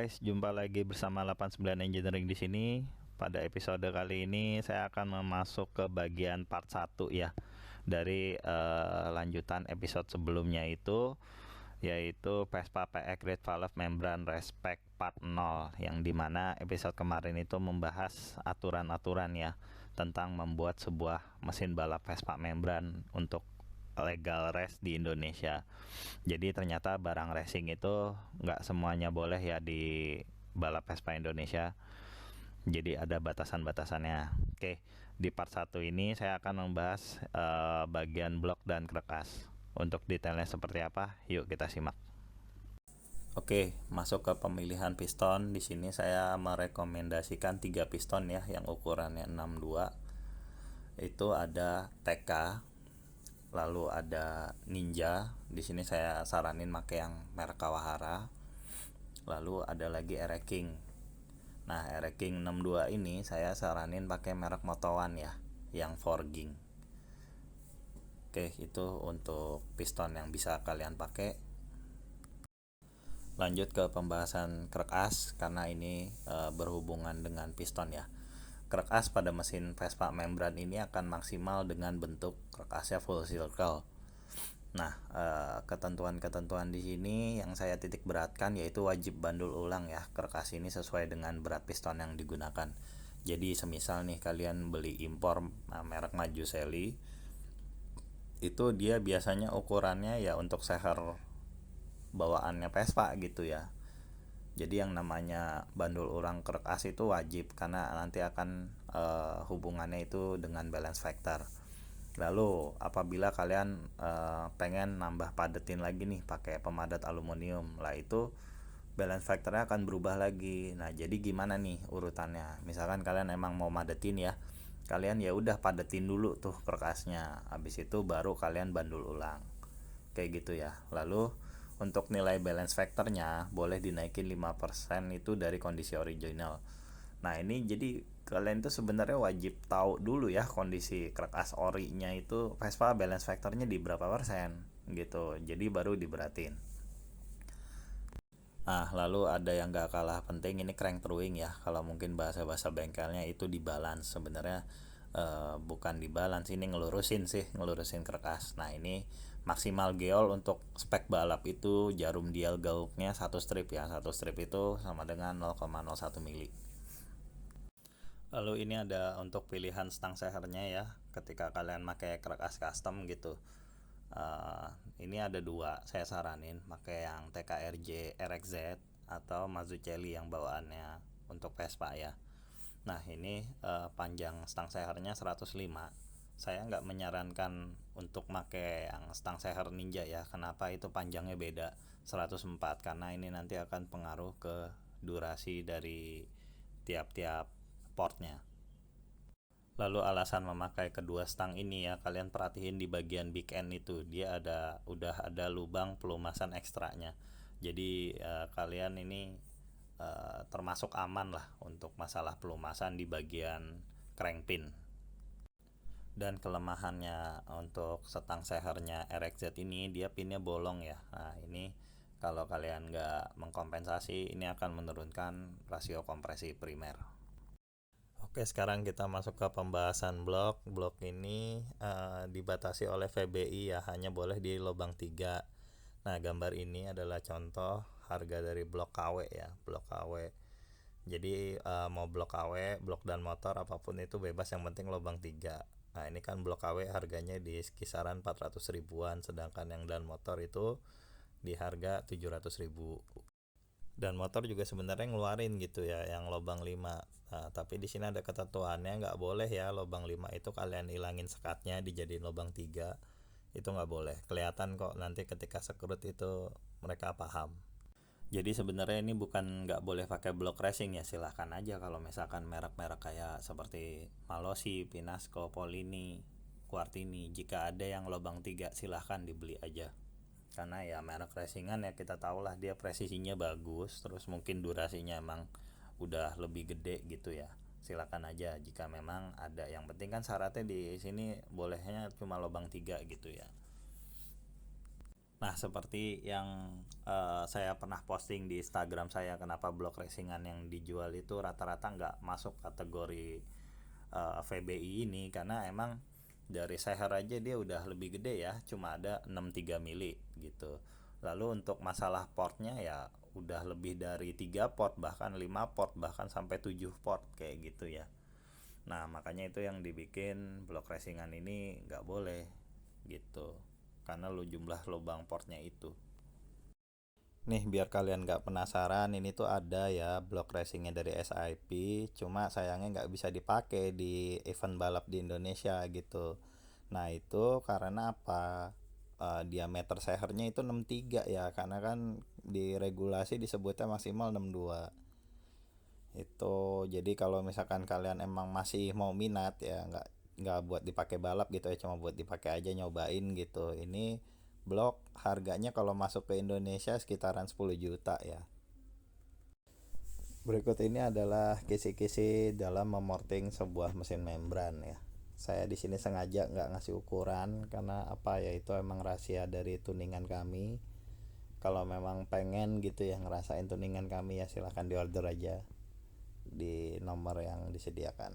guys, jumpa lagi bersama 89 Engineering di sini. Pada episode kali ini saya akan masuk ke bagian part 1 ya. Dari lanjutan episode sebelumnya itu, yaitu Vespa PE Great Valve Membran Respect Part 0, yang dimana episode kemarin itu membahas aturan-aturan ya tentang membuat sebuah mesin balap Vespa membran untuk legal race di Indonesia. Jadi ternyata barang racing itu nggak semuanya boleh ya di balap Vespa Indonesia. Jadi ada batasan-batasannya. Oke, di part 1 ini saya akan membahas bagian blok dan krekas. Untuk detailnya seperti apa, yuk kita simak. Oke, masuk ke pemilihan piston. Di sini saya merekomendasikan 3 piston ya yang ukurannya 62. Itu ada TK, lalu ada Ninja. Di sini saya saranin pakai yang merek Kawahara. Lalu ada lagi Ereking. Nah, Ereking 62 ini saya saranin pakai merek Motowan ya, yang forging. Oke, itu untuk piston yang bisa kalian pakai. Lanjut ke pembahasan krek as, karena ini berhubungan dengan piston ya. Krek as pada mesin Vespa membran ini akan maksimal dengan bentuk krek asnya full circle. Nah, ketentuan-ketentuan di sini yang saya titik beratkan yaitu wajib bandul ulang ya krek as ini sesuai dengan berat piston yang digunakan. Jadi semisal nih kalian beli impor merek Majuselli, itu dia biasanya ukurannya ya untuk seher bawaannya Vespa gitu ya. Jadi yang namanya bandul ulang krek as itu wajib, karena nanti akan hubungannya itu dengan balance factor. Lalu apabila kalian pengen nambah padetin lagi nih pakai pemadat aluminium, lah itu balance factornya akan berubah lagi. Nah, jadi gimana nih urutannya? Misalkan kalian emang mau madetin ya, kalian ya udah padetin dulu tuh krek asnya. Habis itu baru kalian bandul ulang. Kayak gitu ya. Lalu untuk nilai balance factornya boleh dinaikin 5% itu dari kondisi original. Nah, ini jadi kalian tuh sebenarnya wajib tahu dulu ya kondisi krek as ori-nya itu Vespa balance factornya di berapa persen gitu. Jadi baru diberatin. Nah, lalu ada yang gak kalah penting, ini crank throwing ya. Kalau mungkin bahasa-bahasa bengkelnya itu di balance. Sebenarnya bukan di balance, ini ngelurusin krek as. Nah, ini maksimal geol untuk spek balap itu jarum dial gauknya 1 strip ya. 1 strip itu sama dengan 0,01 mili. Lalu ini ada untuk pilihan stang sehernya ya ketika kalian pakai krek as custom gitu. Ini ada 2, saya saranin pakai yang TKRJ RXZ atau Mazzucchelli yang bawaannya untuk Vespa ya. Nah, ini panjang stang sehernya 105. Saya nggak menyarankan untuk pakai yang stang seher Ninja ya. Kenapa? Itu panjangnya beda 104, karena ini nanti akan pengaruh ke durasi dari tiap-tiap portnya. Lalu alasan memakai kedua stang ini ya, kalian perhatiin di bagian big end itu dia udah ada lubang pelumasan ekstranya. Jadi kalian ini termasuk aman lah untuk masalah pelumasan di bagian crankpin. Dan kelemahannya untuk setang sehernya RXZ ini, dia pinnya bolong ya. Nah, ini kalau kalian nggak mengkompensasi, ini akan menurunkan rasio kompresi primer. Oke, sekarang kita masuk ke pembahasan blok. Blok ini dibatasi oleh VBI ya, hanya boleh di lubang 3. Nah, gambar ini adalah contoh harga dari blok KW ya, blok KW. Jadi mau blok KW, blok dan motor apapun itu bebas, yang penting lubang 3. Nah, ini kan blok KW harganya di kisaran 400 ribuan, sedangkan yang dan motor itu di harga 700 ribu. Dan motor juga sebenarnya ngeluarin gitu ya yang lubang 5. Nah, tapi di sini ada ketentuannya, nggak boleh ya lubang 5 itu kalian ilangin sekatnya dijadiin lubang 3. Itu nggak boleh. Kelihatan kok nanti ketika sekrut itu mereka paham. Jadi sebenarnya ini bukan nggak boleh pakai blok racing ya, silahkan aja kalau misalkan merek-merek kayak seperti Malossi, Pinasco, Polini, Quartini, jika ada yang lubang 3 silahkan dibeli aja. Karena ya merek racingan ya kita tahu lah dia presisinya bagus, terus mungkin durasinya emang udah lebih gede gitu ya. Silakan aja jika memang ada. Yang penting kan syaratnya di sini bolehnya cuma lubang 3 gitu ya. Nah, seperti yang saya pernah posting di Instagram saya, kenapa blok racingan yang dijual itu rata-rata nggak masuk kategori VBI ini, karena emang dari seher aja dia udah lebih gede ya, cuma ada 63 mili gitu. Lalu untuk masalah portnya ya udah lebih dari 3 port, bahkan 5 port, bahkan sampai 7 port kayak gitu ya. Nah, makanya itu yang dibikin blok racingan ini nggak boleh gitu, karena lu jumlah lubang portnya itu. Nih, biar kalian nggak penasaran, ini tuh ada ya block racingnya dari SIP, cuma sayangnya nggak bisa dipakai di event balap di Indonesia gitu. Nah, itu karena apa? Diameter sehernya itu 63 ya, karena kan di regulasi disebutnya maksimal 62. Itu jadi kalau misalkan kalian emang masih mau minat ya, nggak buat dipakai balap gitu ya, cuma buat dipakai aja nyobain gitu. Ini blok harganya kalau masuk ke Indonesia sekitaran 10 juta ya. Berikut ini adalah kisi-kisi dalam memorting sebuah mesin membran ya. Saya di sini sengaja nggak ngasih ukuran karena apa ya, itu emang rahasia dari tuningan kami. Kalau memang pengen gitu ya ngerasain tuningan kami ya silahkan diorder aja di nomor yang disediakan.